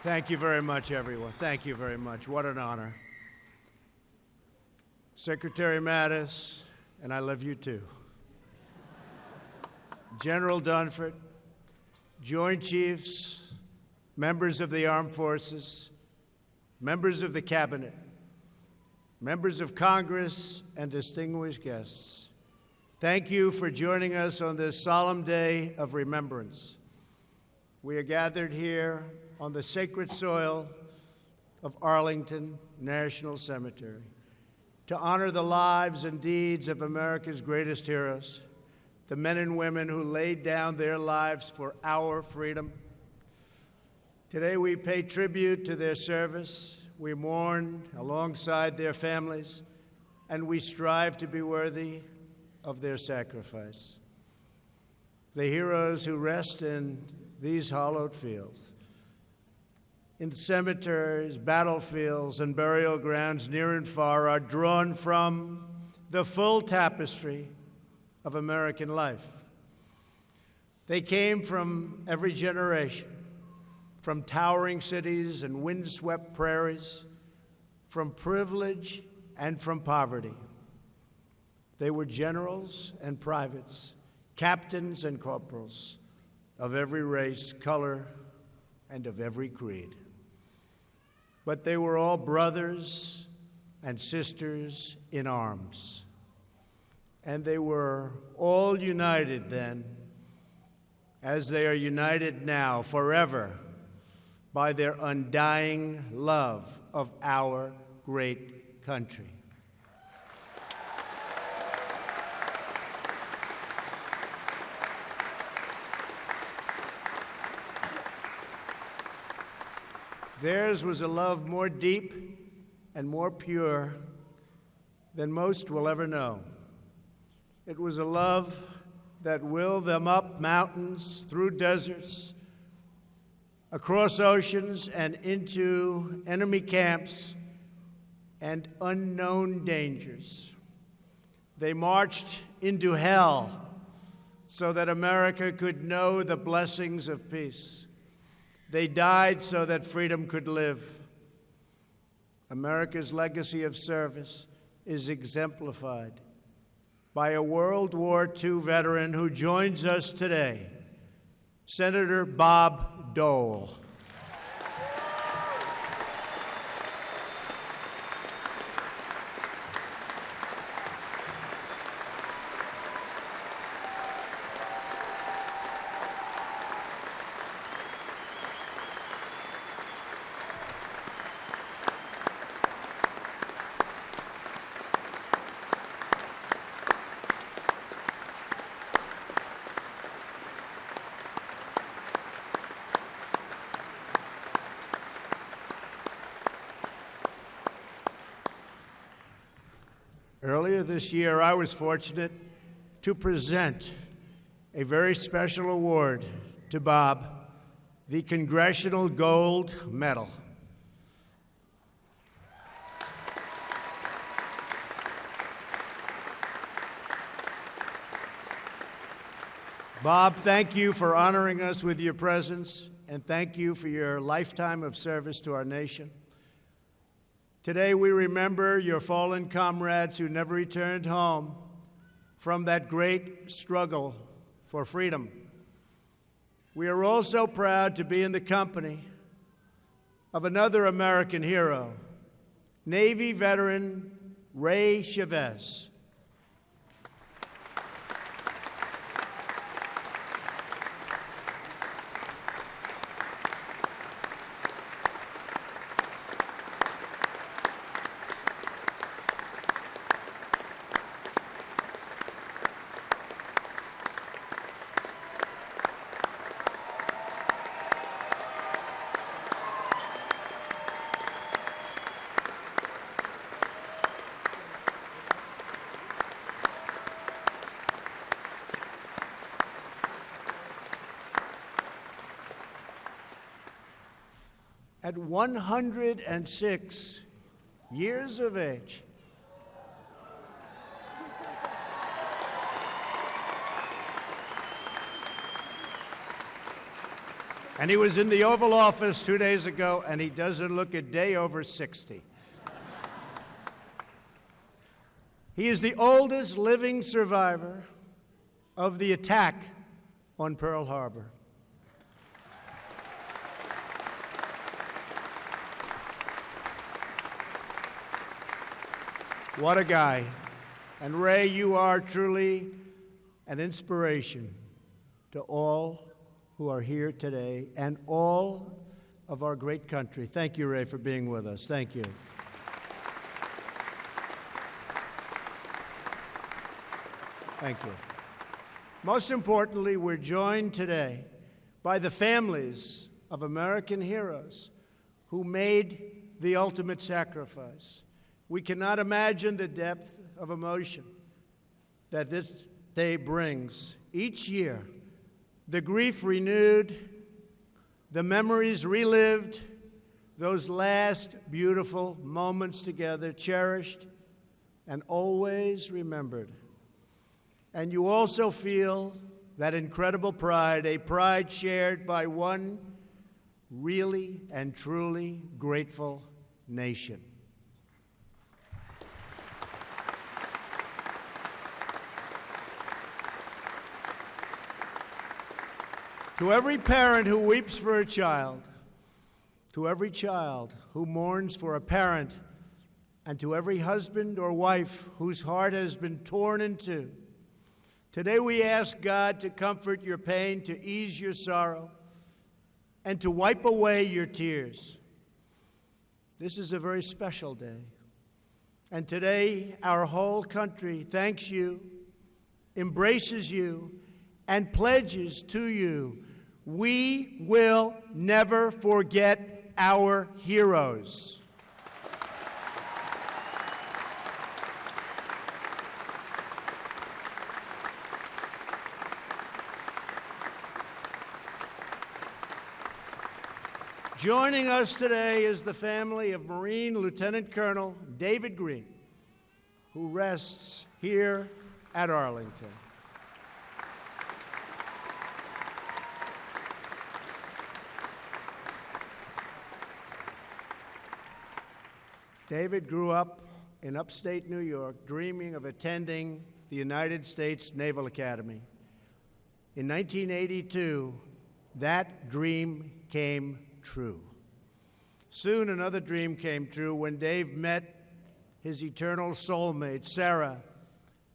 Thank you very much, everyone. Thank you very much. What an honor. Secretary Mattis, and I love you too. General Dunford, Joint Chiefs, members of the Armed Forces, members of the Cabinet, members of Congress, and distinguished guests. Thank you for joining us on this solemn day of remembrance. We are gathered here on the sacred soil of Arlington National Cemetery to honor the lives and deeds of America's greatest heroes, the men and women who laid down their lives for our freedom. Today we pay tribute to their service, we mourn alongside their families, and we strive to be worthy of their sacrifice. The heroes who rest in these hallowed fields, in cemeteries, battlefields, and burial grounds near and far, are drawn from the full tapestry of American life. They came from every generation, from towering cities and windswept prairies, from privilege and from poverty. They were generals and privates, captains and corporals of every race, color, and of every creed. But they were all brothers and sisters in arms. And they were all united then, as they are united now forever, by their undying love of our great country. Theirs was a love more deep and more pure than most will ever know. It was a love that willed them up mountains, through deserts, across oceans, and into enemy camps and unknown dangers. They marched into hell so that America could know the blessings of peace. They died so that freedom could live. America's legacy of service is exemplified by a World War II veteran who joins us today, Senator Bob Dole. Earlier this year, I was fortunate to present a very special award to Bob, the Congressional Gold Medal. Bob, thank you for honoring us with your presence, and thank you for your lifetime of service to our nation. Today we remember your fallen comrades who never returned home from that great struggle for freedom. We are also proud to be in the company of another American hero, Navy veteran Ray Chavez. At 106 years of age, And he was in the Oval Office 2 days ago, and he doesn't look a day over 60. He is the oldest living survivor of the attack on Pearl Harbor. What a guy. And Ray, you are truly an inspiration to all who are here today and all of our great country. Thank you, Ray, for being with us. Thank you. Thank you. Most importantly, we're joined today by the families of American heroes who made the ultimate sacrifice. We cannot imagine the depth of emotion that this day brings. Each year, the grief renewed, the memories relived, those last beautiful moments together, cherished and always remembered. And you also feel that incredible pride, a pride shared by one really and truly grateful nation. To every parent who weeps for a child, to every child who mourns for a parent, and to every husband or wife whose heart has been torn in two, today we ask God to comfort your pain, to ease your sorrow, and to wipe away your tears. This is a very special day. And today our whole country thanks you, embraces you, and pledges to you, we will never forget our heroes. Joining us today is the family of Marine Lieutenant Colonel David Green, who rests here at Arlington. David grew up in upstate New York, dreaming of attending the United States Naval Academy. In 1982, that dream came true. Soon another dream came true when Dave met his eternal soulmate, Sarah,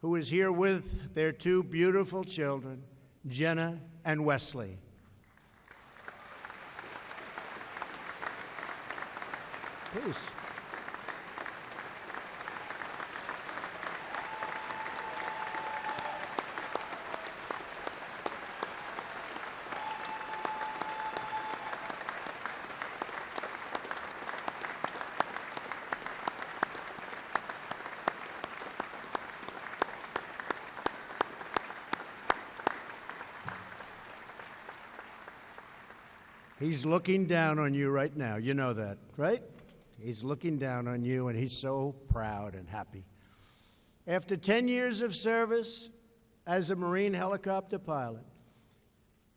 who is here with their two beautiful children, Jenna and Wesley. Please. He's looking down on you right now. You know that, right? He's looking down on you, and he's so proud and happy. After 10 years of service as a Marine helicopter pilot,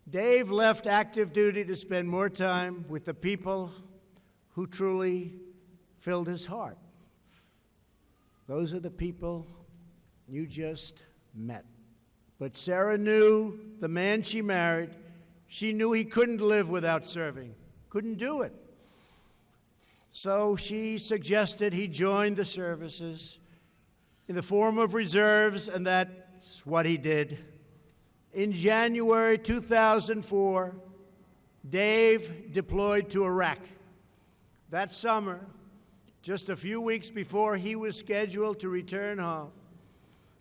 Dave left active duty to spend more time with the people who truly filled his heart. Those are the people you just met. But Sarah knew the man she married. She knew he couldn't live without serving, couldn't do it. So she suggested he join the services in the form of reserves, and that's what he did. In January 2004, Dave deployed to Iraq. That summer, just a few weeks before he was scheduled to return home,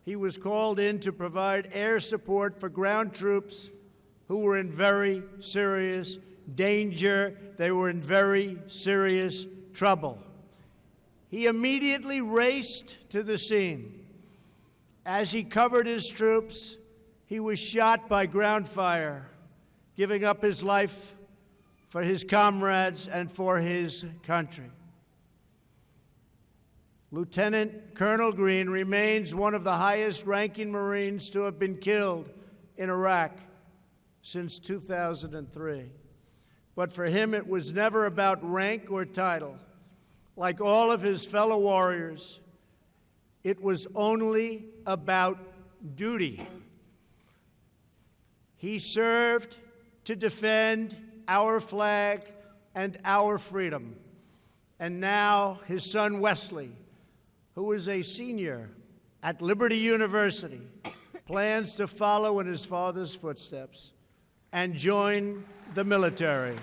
he was called in to provide air support for ground troops who were in very serious danger. They were in very serious trouble. He immediately raced to the scene. As he covered his troops, he was shot by ground fire, giving up his life for his comrades and for his country. Lieutenant Colonel Green remains one of the highest-ranking Marines to have been killed in Iraq since 2003. But for him, it was never about rank or title. Like all of his fellow warriors, it was only about duty. He served to defend our flag and our freedom. And now his son Wesley, who is a senior at Liberty University, plans to follow in his father's footsteps and join the military.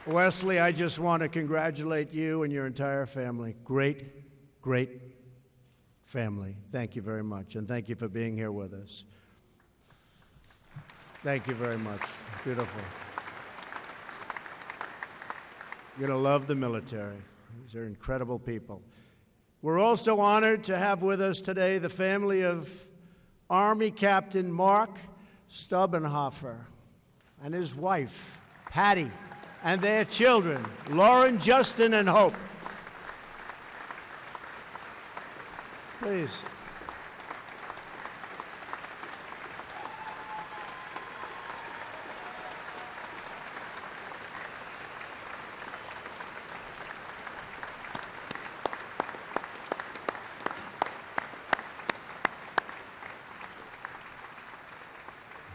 Wesley, I just want to congratulate you and your entire family. Great, great family. Thank you very much, and thank you for being here with us. Thank you very much. Beautiful. You're going to love the military. These are incredible people. We're also honored to have with us today the family of Army Captain Mark Stubbenhofer and his wife, Patty, and their children, Lauren, Justin, and Hope. Please.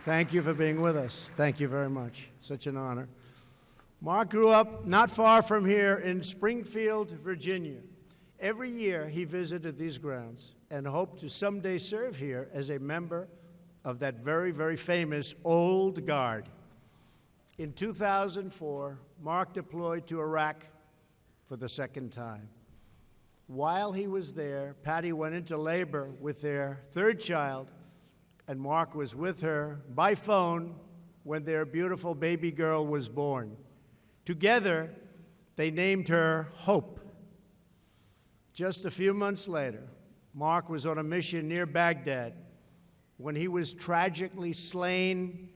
Thank you for being with us. Thank you very much. Such an honor. Mark grew up not far from here in Springfield, Virginia. Every year he visited these grounds and hoped to someday serve here as a member of that very, very famous Old Guard. In 2004, Mark deployed to Iraq for the second time. While he was there, Patty went into labor with their third child, and Mark was with her by phone when their beautiful baby girl was born. Together, they named her Hope. Just a few months later, Mark was on a mission near Baghdad when he was tragically slain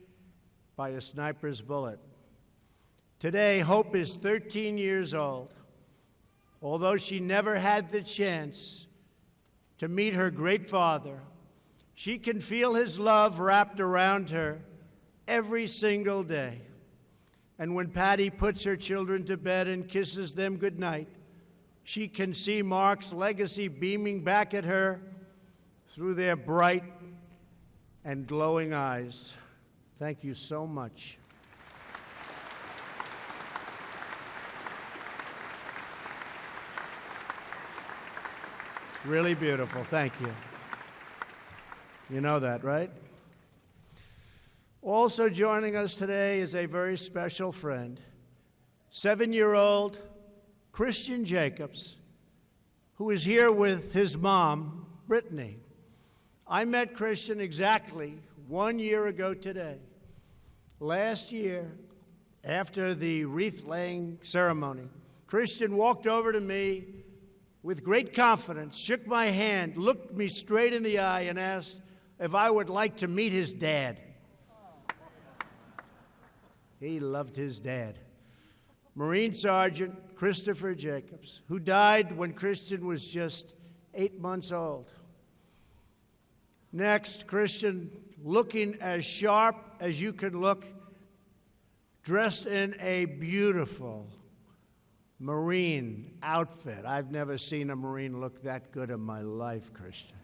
by a sniper's bullet. Today, Hope is 13 years old. Although she never had the chance to meet her great father, she can feel his love wrapped around her every single day. And when Patty puts her children to bed and kisses them goodnight, she can see Mark's legacy beaming back at her through their bright and glowing eyes. Thank you so much. Really beautiful. Thank you. You know that, right? Also joining us today is a very special friend, 7-year-old Christian Jacobs, who is here with his mom, Brittany. I met Christian exactly 1 year ago today. Last year, after the wreath-laying ceremony, Christian walked over to me with great confidence, shook my hand, looked me straight in the eye, and asked if I would like to meet his dad. He loved his dad. Marine Sergeant Christopher Jacobs, who died when Christian was just 8 months old. Next, Christian, looking as sharp as you could look, dressed in a beautiful Marine outfit. I've never seen a Marine look that good in my life, Christian.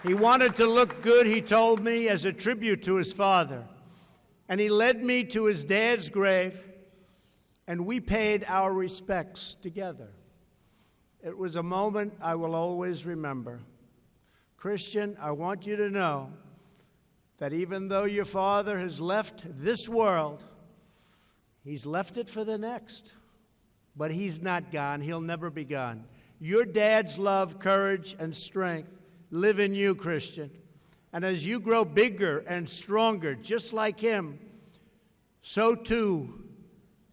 He wanted to look good, he told me, as a tribute to his father. And he led me to his dad's grave, and we paid our respects together. It was a moment I will always remember. Christian, I want you to know that even though your father has left this world, he's left it for the next. But he's not gone. He'll never be gone. Your dad's love, courage, and strength live in you, Christian. And as you grow bigger and stronger, just like him, so too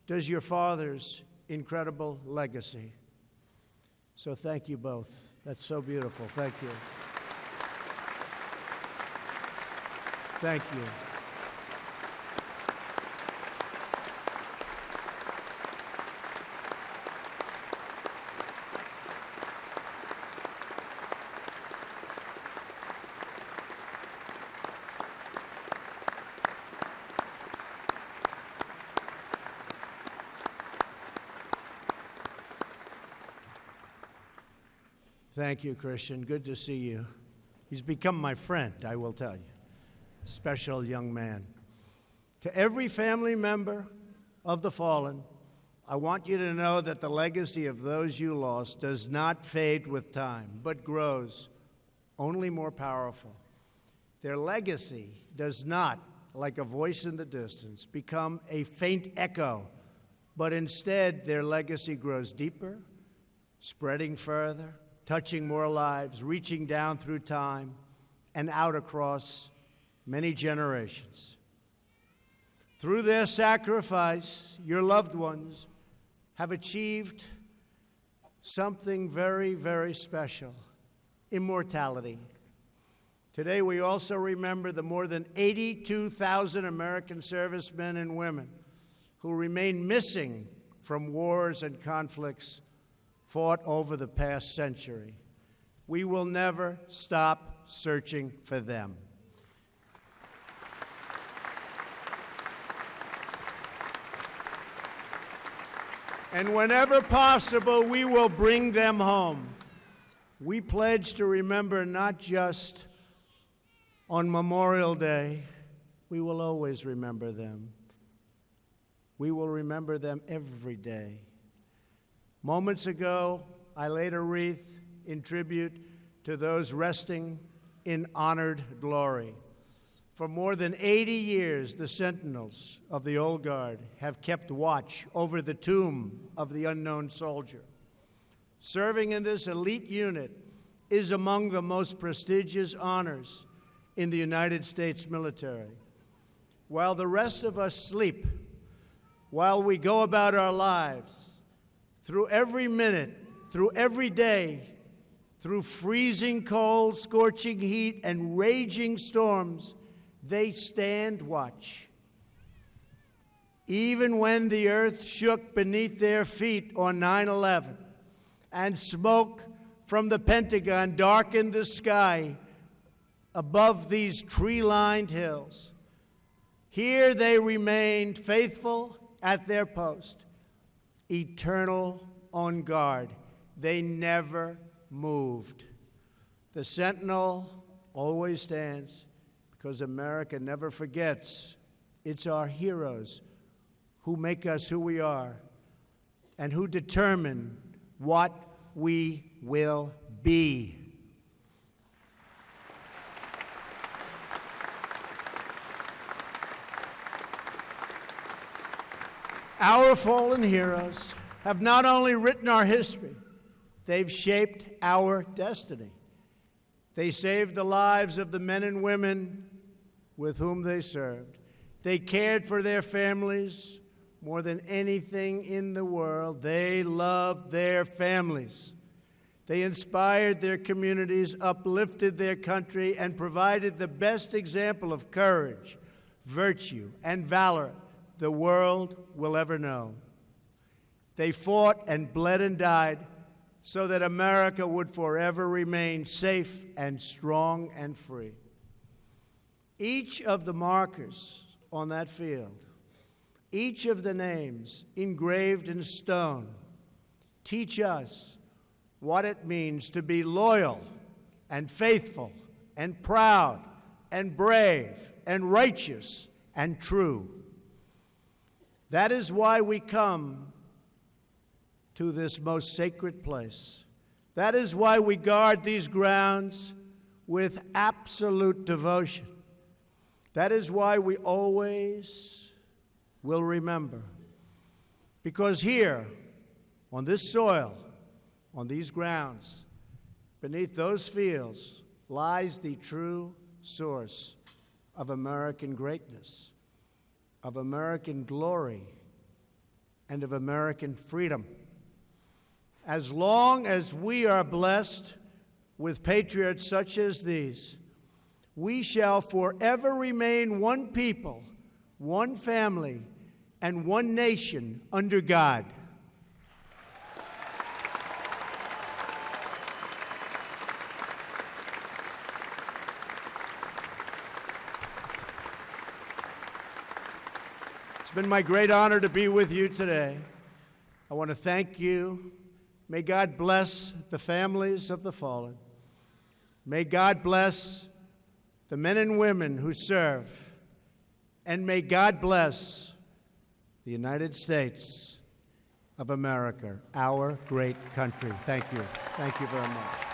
does your father's incredible legacy. So thank you both. That's so beautiful. Thank you. Thank you. Thank you, Christian. Good to see you. He's become my friend, I will tell you. Special young man. To every family member of the fallen, I want you to know that the legacy of those you lost does not fade with time, but grows only more powerful. Their legacy does not, like a voice in the distance, become a faint echo, but instead their legacy grows deeper, spreading further, touching more lives, reaching down through time and out across many generations. Through their sacrifice, your loved ones have achieved something very, very special: immortality. Today, we also remember the more than 82,000 American servicemen and women who remain missing from wars and conflicts fought over the past century. We will never stop searching for them. And whenever possible, we will bring them home. We pledge to remember not just on Memorial Day. We will always remember them. We will remember them every day. Moments ago, I laid a wreath in tribute to those resting in honored glory. For more than 80 years, the sentinels of the Old Guard have kept watch over the tomb of the unknown soldier. Serving in this elite unit is among the most prestigious honors in the United States military. While the rest of us sleep, while we go about our lives, through every minute, through every day, through freezing cold, scorching heat, and raging storms, they stand watch. Even when the earth shook beneath their feet on 9/11 and smoke from the Pentagon darkened the sky above these tree-lined hills, here they remained faithful at their post, eternal on guard. They never moved. The sentinel always stands because America never forgets. It's our heroes who make us who we are and who determine what we will be. Our fallen heroes have not only written our history, they've shaped our destiny. They saved the lives of the men and women with whom they served. They cared for their families more than anything in the world. They loved their families. They inspired their communities, uplifted their country, and provided the best example of courage, virtue, and valor the world will ever know. They fought and bled and died so that America would forever remain safe and strong and free. Each of the markers on that field, each of the names engraved in stone, teach us what it means to be loyal and faithful and proud and brave and righteous and true. That is why we come to this most sacred place. That is why we guard these grounds with absolute devotion. That is why we always will remember. Because here, on this soil, on these grounds, beneath those fields, lies the true source of American greatness, of American glory, and of American freedom. As long as we are blessed with patriots such as these, we shall forever remain one people, one family, and one nation under God. It's been my great honor to be with you today. I want to thank you. May God bless the families of the fallen. May God bless the men and women who serve. And may God bless the United States of America, our great country. Thank you. Thank you very much.